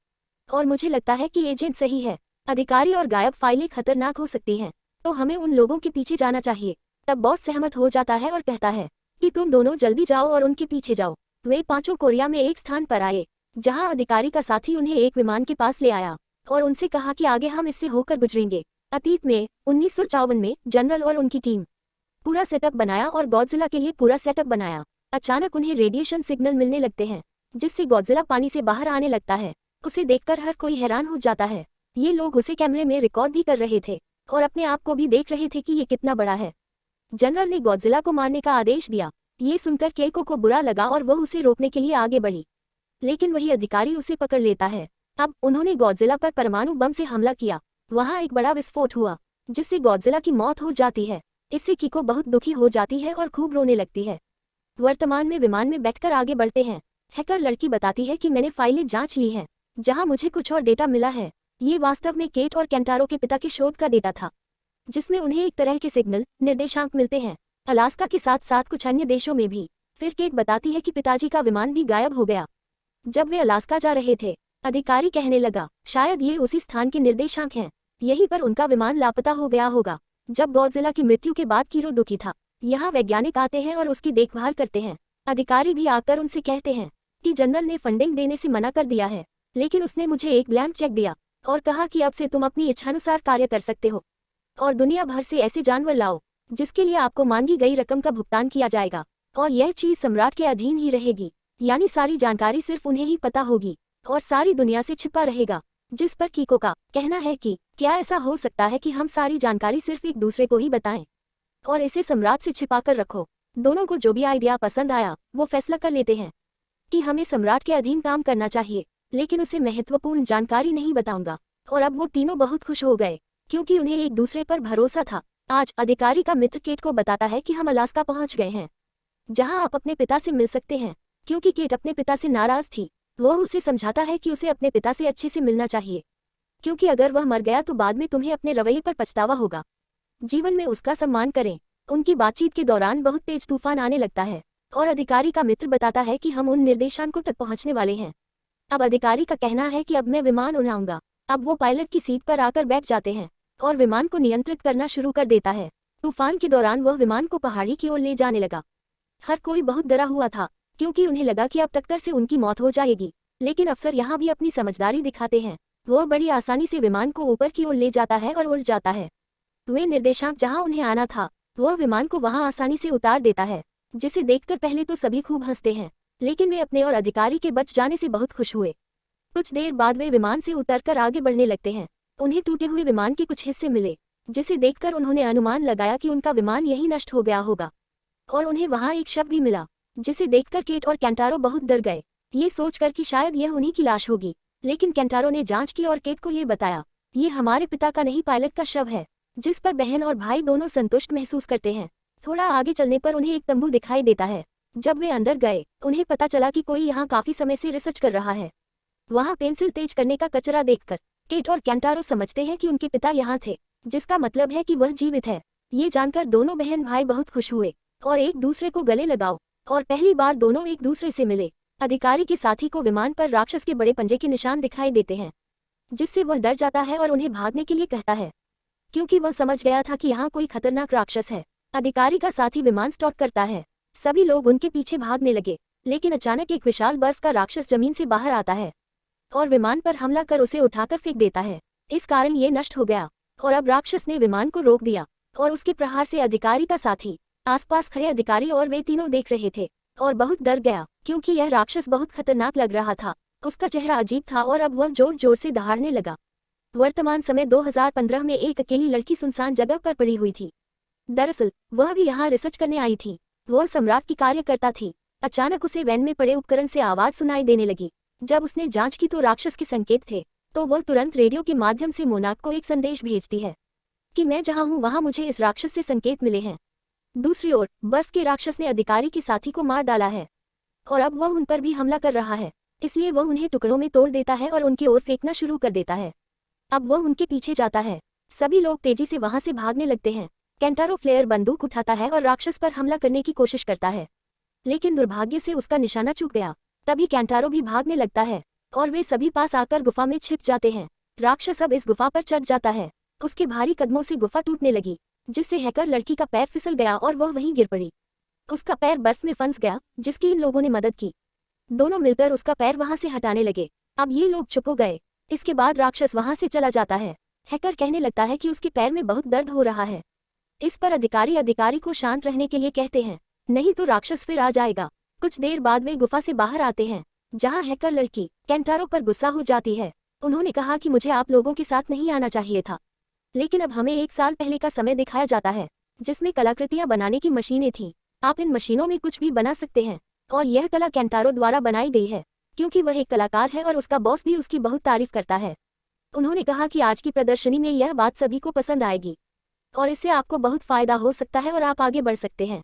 और मुझे लगता है कि एजेंट सही है। अधिकारी और गायब फाइलें खतरनाक हो सकती हैं, तो हमें उन लोगों के पीछे जाना चाहिए। तब बॉस सहमत हो जाता है और कहता है कि तुम दोनों जल्दी जाओ और उनके पीछे जाओ। वे 5 कोरिया में एक स्थान पर आए, जहां अधिकारी का साथी उन्हें एक विमान के पास ले आया और उनसे कहा कि आगे हम इससे होकर गुजरेंगे। अतीत में 1954 में जनरल और उनकी टीम पूरा सेटअप बनाया और गॉडजिला के लिए पूरा सेटअप बनाया। अचानक उन्हें रेडिएशन सिग्नल मिलने लगते हैं, जिससे गॉडजिला पानी से बाहर आने लगता है। उसे देखकर हर कोई हैरान हो जाता है। ये लोग उसे कैमरे में रिकॉर्ड भी कर रहे थे और अपने आप को भी देख रहे थे कि ये कितना बड़ा है। जनरल ने गॉडजिला को मारने का आदेश दिया। ये सुनकर केइको को बुरा लगा और वह उसे रोकने के लिए आगे बढ़ी, लेकिन वही अधिकारी उसे पकड़ लेता है। अब उन्होंने गॉडजिला पर परमाणु बम से हमला किया। वहां एक बड़ा विस्फोट हुआ, जिससे गॉडजिला की मौत हो जाती है। इससे कीको बहुत दुखी हो जाती है और खूब रोने लगती है। वर्तमान में विमान में बैठकर आगे बढ़ते हैं। हैकर लड़की बताती है कि मैंने फाइलें जांच ली हैं, जहां मुझे कुछ और डेटा मिला है। ये वास्तव में केट और केंटारो के पिता के शोध का डेटा था, जिसमें उन्हें एक तरह के सिग्नल निर्देशांक मिलते हैं, अलास्का के साथ साथ कुछ अन्य देशों में भी। फिर केट बताती है कि पिताजी का विमान भी गायब हो गया जब वे अलास्का जा रहे थे। अधिकारी कहने लगा, शायद ये उसी स्थान के निर्देशांक हैं, यहीं पर उनका विमान लापता हो गया होगा। जब गॉडजिला की मृत्यु के बाद कीरो दुखी था। यहाँ वैज्ञानिक आते हैं और उसकी देखभाल करते हैं। अधिकारी भी आकर उनसे कहते हैं कि जनरल ने फंडिंग देने से मना कर दिया है, लेकिन उसने मुझे एक ब्लैंक चेक दिया और कहा कि अब से तुम अपनी इच्छानुसार कार्य कर सकते हो और दुनिया भर से ऐसे जानवर लाओ जिसके लिए आपको मांगी गई रकम का भुगतान किया जाएगा, और यह चीज सम्राट के अधीन ही रहेगी, यानी सारी जानकारी सिर्फ उन्हें ही पता होगी और सारी दुनिया से छिपा रहेगा। जिस पर कीको का कहना है कि क्या ऐसा हो सकता है कि हम सारी जानकारी सिर्फ एक दूसरे को ही बताएं और इसे सम्राट से छिपा कर रखो। दोनों को जो भी आइडिया पसंद आया वो फैसला कर लेते हैं कि हमें सम्राट के अधीन काम करना चाहिए, लेकिन उसे महत्वपूर्ण जानकारी नहीं बताऊंगा। और अब वो तीनों बहुत खुश हो गए क्योंकि उन्हें एक दूसरे पर भरोसा था। आज अधिकारी का मित्र केट को बताता है कि हम अलास्का पहुंच गए हैं, जहां आप अपने पिता से मिल सकते हैं। क्योंकि केट अपने पिता से नाराज थी, वो उसे समझाता है कि उसे अपने पिता से अच्छे से मिलना चाहिए, क्योंकि अगर वह मर गया तो बाद में तुम्हें अपने रवैये पर पछतावा होगा। जीवन में उसका सम्मान करें। उनकी बातचीत के दौरान बहुत तेज तूफान आने लगता है और अधिकारी का मित्र बताता है कि हम उन निर्देशांकों तक पहुंचने वाले हैं। अब अधिकारी का कहना है कि अब मैं विमान उड़ाऊंगा। अब वो पायलट की सीट पर आकर बैठ जाते हैं और विमान को नियंत्रित करना शुरू कर देता है। तूफान के दौरान वह विमान को पहाड़ी की ओर ले जाने लगा। हर कोई बहुत डरा हुआ था क्योंकि उन्हें लगा कि अब टक्कर से उनकी मौत हो जाएगी, लेकिन अफसर यहाँ भी अपनी समझदारी दिखाते हैं। वह बड़ी आसानी से विमान को ऊपर की ओर ले जाता है और उड़ जाता है। वे निर्देशांक जहाँ उन्हें आना था वह विमान को वहाँ आसानी से उतार देता है, जिसे देखकर पहले तो सभी खूब हंसते हैं, लेकिन वे अपने और अधिकारी के बच जाने से बहुत खुश हुए। कुछ देर बाद वे विमान से उतरकर आगे बढ़ने लगते हैं। उन्हें टूटे हुए विमान के कुछ हिस्से मिले, जिसे देखकर उन्होंने अनुमान लगाया कि उनका विमान यही नष्ट हो गया होगा, और उन्हें वहाँ एक शव भी मिला, जिसे देखकर केट और केंटारो बहुत डर गए, ये सोचकर कि शायद यह उन्हीं की लाश होगी। लेकिन केंटारो ने जांच की और केट को ये बताया, ये हमारे पिता का नहीं पायलट का शव है, जिस पर बहन और भाई दोनों संतुष्ट महसूस करते हैं। थोड़ा आगे चलने पर उन्हें एक तंबू दिखाई देता है। जब वे अंदर गए उन्हें पता चला कि कोई यहाँ काफी समय से रिसर्च कर रहा है। वहाँ पेंसिल तेज करने का कचरा देखकर केट और केंटारो समझते हैं कि उनके पिता यहाँ थे, जिसका मतलब है कि वह जीवित है। ये जानकर दोनों बहन भाई बहुत खुश हुए और एक दूसरे को गले लगाओ, और पहली बार दोनों एक दूसरे से मिले। अधिकारी के साथी को विमान पर राक्षस के बड़े पंजे के निशान दिखाई देते हैं, जिससे वह डर जाता है और उन्हें भागने के लिए कहता है, क्योंकि वह समझ गया था कि यहाँ कोई खतरनाक राक्षस है। अधिकारी का साथी विमान स्टॉप करता है। सभी लोग उनके पीछे भागने लगे, लेकिन अचानक एक विशाल बर्फ का राक्षस जमीन से बाहर आता है और विमान पर हमला कर उसे उठाकर फेंक देता है। इस कारण ये नष्ट हो गया और अब राक्षस ने विमान को रोक दिया, और उसके प्रहार से अधिकारी का साथी, आसपास खड़े अधिकारी और वे तीनों देख रहे थे और बहुत डर गया, क्योंकि यह राक्षस बहुत खतरनाक लग रहा था। उसका चेहरा अजीब था और अब वह जोर जोर से दहाड़ने लगा। वर्तमान समय 2015 में एक अकेली लड़की सुनसान जगह पर पड़ी हुई थी। दरअसल वह भी यहाँ रिसर्च करने आई थी। वह सम्राट की कार्यकर्ता थी। अचानक उसे वैन में पड़े उपकरण से आवाज सुनाई देने लगी। जब उसने जांच की तो राक्षस के संकेत थे, तो वह तुरंत रेडियो के माध्यम से मोनाक को एक संदेश भेजती है कि मैं जहाँ हूँ वहाँ मुझे इस राक्षस से संकेत मिले हैं। दूसरी ओर बर्फ के राक्षस ने अधिकारी के साथी को मार डाला है और अब वह उन पर भी हमला कर रहा है, इसलिए वह उन्हें टुकड़ों में तोड़ देता है और उनकी ओर फेंकना शुरू कर देता है। अब वह उनके पीछे जाता है। सभी लोग तेजी से वहां से भागने लगते हैं। केंटारो फ्लेयर बंदूक उठाता है और राक्षस पर हमला करने की कोशिश करता है, लेकिन दुर्भाग्य से उसका निशाना चूक गया। तभी केंटारो भी भागने लगता है और वे सभी पास आकर गुफा में छिप जाते हैं। राक्षस अब इस गुफा पर चढ़ जाता है। उसके भारी कदमों से गुफा टूटने लगी, जिससे हैकर लड़की का पैर फिसल गया और वह वहीं गिर पड़ी। उसका पैर बर्फ में फंस गया, जिसकी इन लोगों ने मदद की। दोनों मिलकर उसका पैर वहां से हटाने लगे। अब ये लोग चुप हो गए। इसके बाद राक्षस वहां से चला जाता है। हैकर कहने लगता है कि उसके पैर में बहुत दर्द हो रहा है। इस पर अधिकारी को शांत रहने के लिए कहते हैं, नहीं तो राक्षस फिर आ जाएगा। कुछ देर बाद वे गुफा से बाहर आते हैं, जहां हैकर लड़की केंटारो पर गुस्सा हो जाती है। उन्होंने कहा कि मुझे आप लोगों के साथ नहीं आना चाहिए था, लेकिन अब हमें 1 साल पहले का समय दिखाया जाता है, जिसमें कलाकृतियां बनाने की मशीनें थीं। आप इन मशीनों में कुछ भी बना सकते हैं, और यह कला केंटारो द्वारा बनाई गई है, क्योंकि वह एक कलाकार है और उसका बॉस भी उसकी बहुत तारीफ करता है। उन्होंने कहा कि आज की प्रदर्शनी में यह बात सभी को पसंद आएगी और इससे आपको बहुत फायदा हो सकता है और आप आगे बढ़ सकते हैं।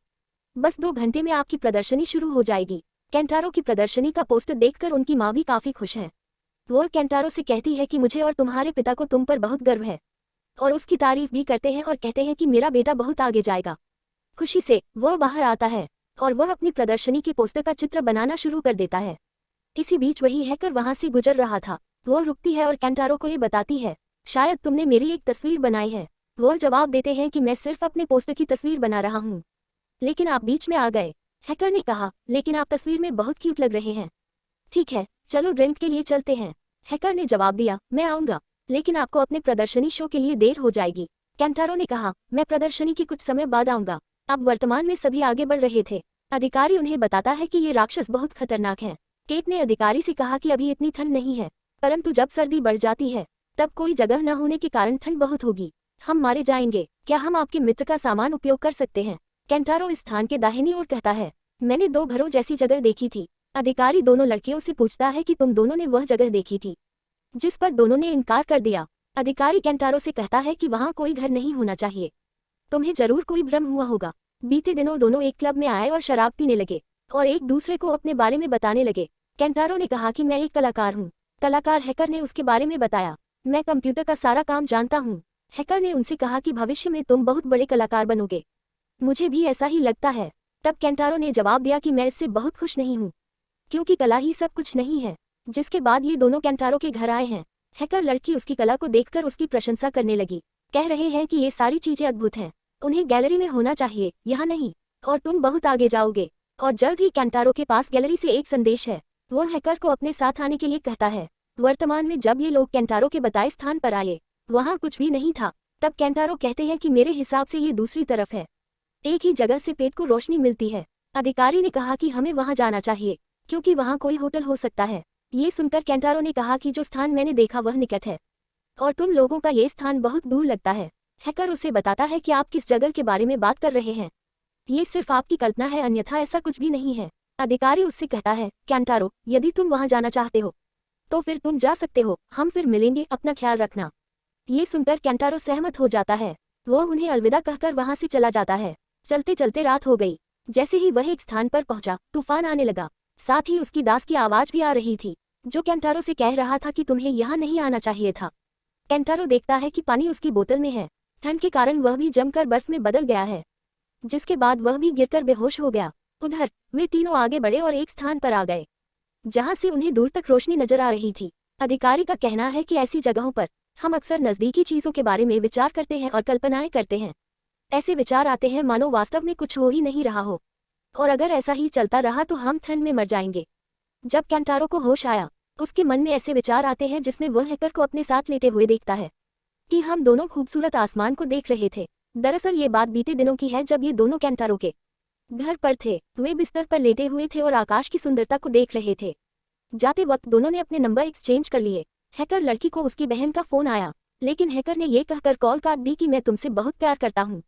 बस 2 घंटे में आपकी प्रदर्शनी शुरू हो जाएगी। केंटारो की प्रदर्शनी का पोस्टर देखकर उनकी माँ भी काफी खुश है। वो केंटारो से कहती है कि मुझे और तुम्हारे पिता को तुम पर बहुत गर्व है, और उसकी तारीफ भी करते हैं और कहते हैं कि मेरा बेटा बहुत आगे जाएगा। खुशी से वह बाहर आता है और वह अपनी प्रदर्शनी के पोस्टर का चित्र बनाना शुरू कर देता है। इसी बीच वही हैकर वहां से गुजर रहा था। वह रुकती है और केंटारो को ये बताती है, शायद तुमने मेरी एक तस्वीर बनाई है। वह जवाब देते हैं कि मैं सिर्फ अपने पोस्टर की तस्वीर बना रहा हूँ, लेकिन आप बीच में आ गए। हैकर ने कहा, लेकिन आप तस्वीर में बहुत क्यूट लग रहे हैं। ठीक है, चलो ड्रिंक के लिए चलते हैं। हैकर ने जवाब दिया, मैं आऊंगा, लेकिन आपको अपने प्रदर्शनी शो के लिए देर हो जाएगी। केंटारो ने कहा, मैं प्रदर्शनी के कुछ समय बाद आऊंगा। अब वर्तमान में सभी आगे बढ़ रहे थे। अधिकारी उन्हें बताता है कि ये राक्षस बहुत खतरनाक है। केट ने अधिकारी से कहा कि अभी इतनी ठंड नहीं है, परंतु जब सर्दी बढ़ जाती है तब कोई जगह न होने के कारण ठंड बहुत होगी। हम मारे जाएंगे। क्या हम आपके मित्र का सामान उपयोग कर सकते हैं? केंटारो इस स्थान के दाहिनी ओर कहता है, मैंने 2 घरों जैसी जगह देखी थी। अधिकारी दोनों लड़कियों से पूछता है कि तुम दोनों ने वह जगह देखी थी, जिस पर दोनों ने इनकार कर दिया। अधिकारी केंटारो से कहता है कि वहाँ कोई घर नहीं होना चाहिए, तुम्हें जरूर कोई भ्रम हुआ होगा। बीते दिनों दोनों एक क्लब में आए और शराब पीने लगे और एक दूसरे को अपने बारे में बताने लगे। केंटारो ने कहा कि मैं एक कलाकार हूँ। कलाकार? हैकर ने उसके बारे में बताया, मैं कंप्यूटर का सारा काम जानता हूँ। हैकर ने उनसे कहा कि भविष्य में तुम बहुत बड़े कलाकार बनोगे। मुझे भी ऐसा ही लगता है। तब केंटारो ने जवाब दिया कि मैं इससे बहुत खुश नहीं हूँ, क्योंकि कला ही सब कुछ नहीं है। जिसके बाद ये दोनों केंटारो के घर आए हैं। हैकर लड़की उसकी कला को देखकर उसकी प्रशंसा करने लगी। कह रहे हैं कि ये सारी चीजें अद्भुत हैं, उन्हें गैलरी में होना चाहिए, यहाँ नहीं, और तुम बहुत आगे जाओगे। और जल्द ही केंटारो के पास गैलरी से एक संदेश है। वो हैकर को अपने साथ आने के लिए कहता है। वर्तमान में जब ये लोग केंटारो के बताए स्थान पर आए, वहाँ कुछ भी नहीं था। तब केंटारो कहते हैं कि मेरे हिसाब से ये दूसरी तरफ है, एक ही जगह से पेट को रोशनी मिलती है। अधिकारी ने कहा कि हमें वहाँ जाना चाहिए, क्योंकि वहाँ कोई होटल हो सकता है। ये सुनकर केंटारो ने कहा कि जो स्थान मैंने देखा वह निकट है, और तुम लोगों का ये स्थान बहुत दूर लगता है। हैकर उसे बताता है कि आप किस जगह के बारे में बात कर रहे हैं, ये सिर्फ आपकी कल्पना है, अन्यथा ऐसा कुछ भी नहीं है। अधिकारी उससे कहता है, केंटारो, यदि तुम वहाँ जाना चाहते हो तो फिर तुम जा सकते हो, हम फिर मिलेंगे, अपना ख्याल रखना। ये सुनकर केंटारो सहमत हो जाता है। वो उन्हें अलविदा कहकर वहाँ से चला जाता है। चलते चलते रात हो गई। जैसे ही वह एक स्थान पर पहुंचा, तूफान आने लगा। साथ ही उसकी दास की आवाज भी आ रही थी, जो केंटारो से कह रहा था कि तुम्हें यहाँ नहीं आना चाहिए था। केंटारो देखता है कि पानी उसकी बोतल में है। ठंड के कारण वह भी जमकर बर्फ में बदल गया है, जिसके बाद वह भी गिरकर बेहोश हो गया। उधर वे तीनों आगे बढ़े और एक स्थान पर आ गए, जहां से उन्हें दूर तक रोशनी नजर आ रही थी। अधिकारी का कहना है कि ऐसी जगहों पर हम अक्सर नजदीकी चीजों के बारे में विचार करते हैं और कल्पनाएं करते हैं। ऐसे विचार आते हैं मानो वास्तव में कुछ हो ही नहीं रहा हो, और अगर ऐसा ही चलता रहा तो हम ठंड में मर जाएंगे। जब केंटारो को होश आया, उसके मन में ऐसे विचार आते हैं जिसमें वह हैकर को अपने साथ लेटे हुए देखता है कि हम दोनों खूबसूरत आसमान को देख रहे थे। दरअसल ये बात बीते दिनों की है, जब ये दोनों केंटारो के घर पर थे। वे बिस्तर पर लेटे हुए थे और आकाश की सुंदरता को देख रहे थे। जाते वक्त दोनों ने अपने नंबर एक्सचेंज कर लिए। हैकर लड़की को उसकी बहन का फोन आया, लेकिन हैकर ने यह कहकर कॉल काट दी कि मैं तुमसे बहुत प्यार करता हूँ,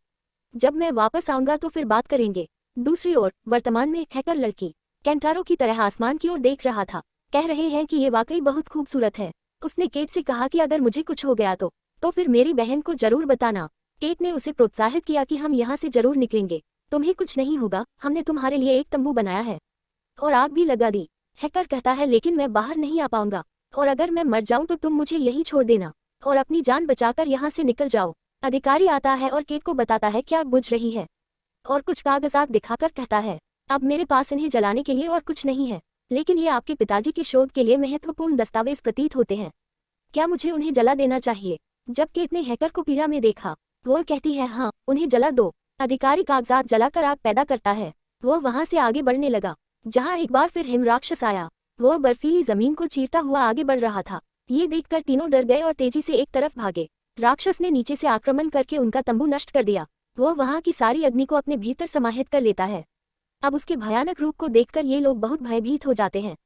जब मैं वापस आऊंगा तो फिर बात करेंगे। दूसरी ओर वर्तमान में हैकर लड़की केंटारो की तरह आसमान की ओर देख रहा था। कह रहे हैं कि ये वाकई बहुत खूबसूरत है। उसने केट से कहा कि अगर मुझे कुछ हो गया तो फिर मेरी बहन को जरूर बताना। केट ने उसे प्रोत्साहित किया कि हम यहाँ से जरूर निकलेंगे, तुम्हें कुछ नहीं होगा, हमने तुम्हारे लिए एक तंबू बनाया है और आग भी लगा दी। हैकर कहता है, लेकिन मैं बाहर नहीं आ पाऊंगा, और अगर मैं मर जाऊं तो तुम मुझे यहीं छोड़ देना और अपनी जान बचाकर यहाँ से निकल जाओ। अधिकारी आता है और केट को बताता है कि आग बुझ रही है, और कुछ कागजात दिखाकर कहता है, अब मेरे पास इन्हें जलाने के लिए और कुछ नहीं है, लेकिन ये आपके पिताजी के शोध के लिए महत्वपूर्ण दस्तावेज प्रतीत होते हैं। क्या मुझे उन्हें जला देना चाहिए? जब केट ने हैकर को पीड़ा में देखा, वो कहती है, हाँ, उन्हें जला दो। अधिकारी कागजात जलाकर आग पैदा करता है। वो वहां से आगे बढ़ने लगा, जहां एक बार फिर हिम राक्षस आया। वो बर्फीली जमीन को चीरता हुआ आगे बढ़ रहा था। ये देखकर तीनों डर गए और तेजी से एक तरफ भागे। राक्षस ने नीचे से आक्रमण करके उनका तंबू नष्ट कर दिया। वो वहां की सारी अग्नि को अपने भीतर समाहित कर लेता है। अब उसके भयानक रूप को देखकर ये लोग बहुत भयभीत हो जाते हैं।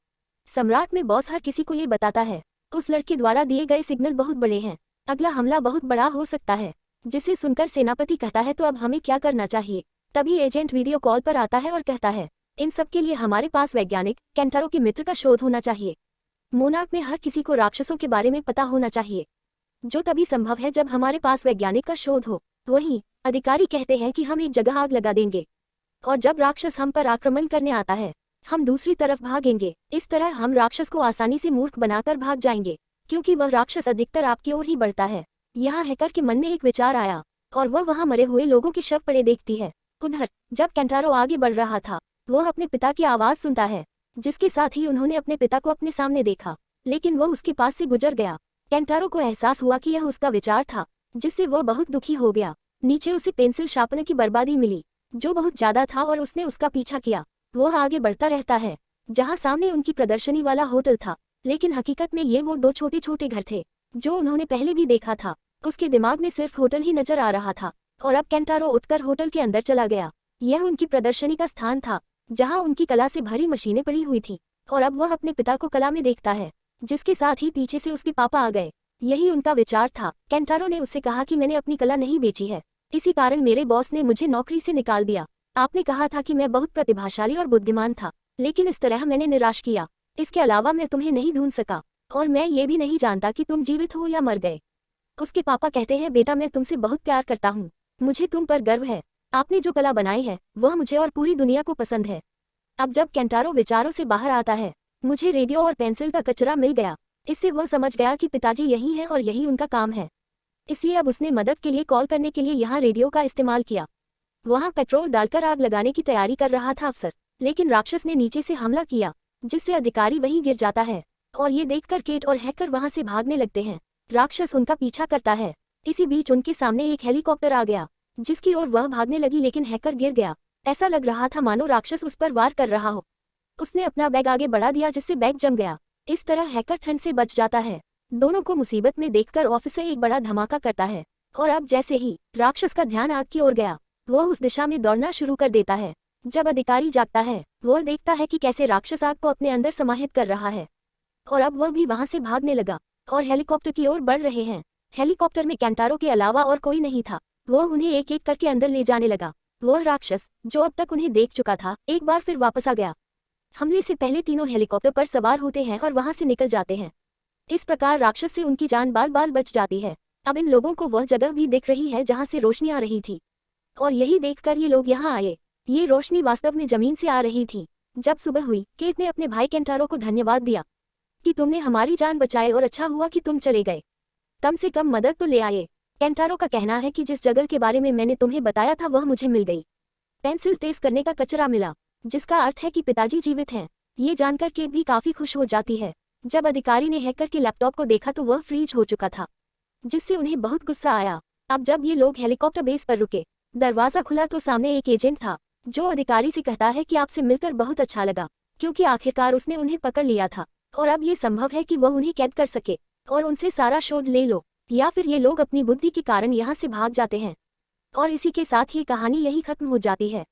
सम्राट में बॉस हर किसी को ये बताता है, उस लड़के द्वारा दिए गए सिग्नल बहुत बड़े हैं, अगला हमला बहुत बड़ा हो सकता है। जिसे सुनकर सेनापति कहता है, तो अब हमें क्या करना चाहिए? तभी एजेंट वीडियो कॉल पर आता है और कहता है, इन सब के लिए हमारे पास वैज्ञानिक केंटारो के मित्र का शोध होना चाहिए। मोनाक में हर किसी को राक्षसों के बारे में पता होना चाहिए, जो तभी संभव है जब हमारे पास वैज्ञानिक का शोध हो। वहीं अधिकारी कहते हैं कि हम एक जगह आग लगा देंगे, और जब राक्षस हम पर आक्रमण करने आता है हम दूसरी तरफ भागेंगे। इस तरह हम राक्षस को आसानी से मूर्ख बनाकर भाग जाएंगे, क्योंकि वह राक्षस अधिकतर आपकी ओर ही बढ़ता है। यहाँ हैकर के मन में एक विचार आया और वह वहाँ मरे हुए लोगों के शव पड़े देखती है। उधर जब केंटारो आगे बढ़ रहा था, वह अपने पिता की आवाज़ सुनता है, जिसके साथ ही उन्होंने अपने पिता को अपने सामने देखा, लेकिन वह उसके पास से गुजर गया। केंटारो को एहसास हुआ कि यह उसका विचार था, जिससे वह बहुत दुखी हो गया। नीचे उसे पेंसिल शार्पनर की बर्बादी मिली, जो बहुत ज्यादा था, और उसने उसका पीछा किया। वह आगे बढ़ता रहता है, जहाँ सामने उनकी प्रदर्शनी वाला होटल था, लेकिन हकीकत में ये वो दो छोटे छोटे घर थे जो उन्होंने पहले भी देखा था। उसके दिमाग में सिर्फ होटल ही नजर आ रहा था, और अब केंटारो उठकर होटल के अंदर चला गया। यह उनकी प्रदर्शनी का स्थान था, जहां उनकी कला से भरी मशीनें पड़ी हुई थी, और अब वह अपने पिता को कला में देखता है, जिसके साथ ही पीछे से उसके पापा आ गए। यही उनका विचार था। केंटारो ने उससे कहा कि मैंने अपनी कला नहीं बेची है, इसी कारण मेरे बॉस ने मुझे नौकरी से निकाल दिया। आपने कहा था कि मैं बहुत प्रतिभाशाली और बुद्धिमान था, लेकिन इस तरह मैंने निराश किया। इसके अलावा मैं तुम्हें नहीं ढूंढ सका, और मैं ये भी नहीं जानता कि तुम जीवित हो या मर गए। उसके पापा कहते हैं, बेटा मैं तुमसे बहुत प्यार करता हूँ, मुझे तुम पर गर्व है। आपने जो कला बनाई है वह मुझे और पूरी दुनिया को पसंद है। अब जब केंटारो विचारों से बाहर आता है, मुझे रेडियो और पेंसिल का कचरा मिल गया। इससे वह समझ गया कि पिताजी यही हैं और यही उनका काम है। इसलिए अब उसने मदद के लिए कॉल करने के लिए यहाँ रेडियो का इस्तेमाल किया। वहाँ पेट्रोल डालकर आग लगाने की तैयारी कर रहा था अफसर, लेकिन राक्षस ने नीचे से हमला किया, जिससे अधिकारी वहीं गिर जाता है, और ये देखकर केट और हैकर वहाँ से भागने लगते हैं। राक्षस उनका पीछा करता है। इसी बीच उनके सामने एक हेलीकॉप्टर आ गया, जिसकी ओर वह भागने लगी, लेकिन हैकर गिर गया। ऐसा लग रहा था मानो राक्षस उस पर वार कर रहा हो। उसने अपना बैग आगे बढ़ा दिया, जिससे बैग जम गया। इस तरह हैकर ठंड से बच जाता है। दोनों को मुसीबत में देखकर ऑफिसर एक बड़ा धमाका करता है, और अब जैसे ही राक्षस का ध्यान आग की ओर गया, वह उस दिशा में दौड़ना शुरू कर देता है। जब अधिकारी जागता है, वह देखता है कि कैसे राक्षस आग को अपने अंदर समाहित कर रहा है, और अब वह भी वहां से भागने लगा और हेलीकॉप्टर की ओर बढ़ रहे हैं। हेलीकॉप्टर में केंटारो के अलावा और कोई नहीं था। वह उन्हें एक एक करके अंदर ले जाने लगा। वह राक्षस, जो अब तक उन्हें देख चुका था, एक बार फिर वापस आ गया। हमले से पहले तीनों हेलीकॉप्टर पर सवार होते हैं और वहां से निकल जाते हैं। इस प्रकार राक्षस से उनकी जान बाल बाल बच जाती है। अब इन लोगों को वह जगह भी दिख रही है जहां से रोशनी आ रही थी, और यही देखकर ये लोग यहाँ आए। ये रोशनी वास्तव में जमीन से आ रही थी। जब सुबह हुई, केट ने अपने भाई केंटारो को धन्यवाद दिया कि तुमने हमारी जान बचाई और अच्छा हुआ कि तुम चले गए। कम से कम मदद तो ले आए। केंटारो का कहना है कि जिस जगह के बारे में मैंने तुम्हें बताया था वह मुझे मिल गई। पेंसिल तेज करने का कचरा मिला, जिसका अर्थ है कि पिताजी जीवित हैं। ये जानकर केट भी काफी खुश हो जाती है। जब अधिकारी ने हैकर के लैपटॉप को देखा तो वह फ्रीज हो चुका था, जिससे उन्हें बहुत गुस्सा आया। अब जब ये लोग हेलीकॉप्टर बेस पर रुके, दरवाजा खुला तो सामने एक एजेंट था, जो अधिकारी से कहता है कि आपसे मिलकर बहुत अच्छा लगा, क्योंकि आखिरकार उसने उन्हें पकड़ लिया था, और अब ये संभव है कि वह उन्हें कैद कर सके और उनसे सारा शोध ले लो, या फिर ये लोग अपनी बुद्धि के कारण यहाँ से भाग जाते हैं। और इसी के साथ ये कहानी यही खत्म हो जाती है।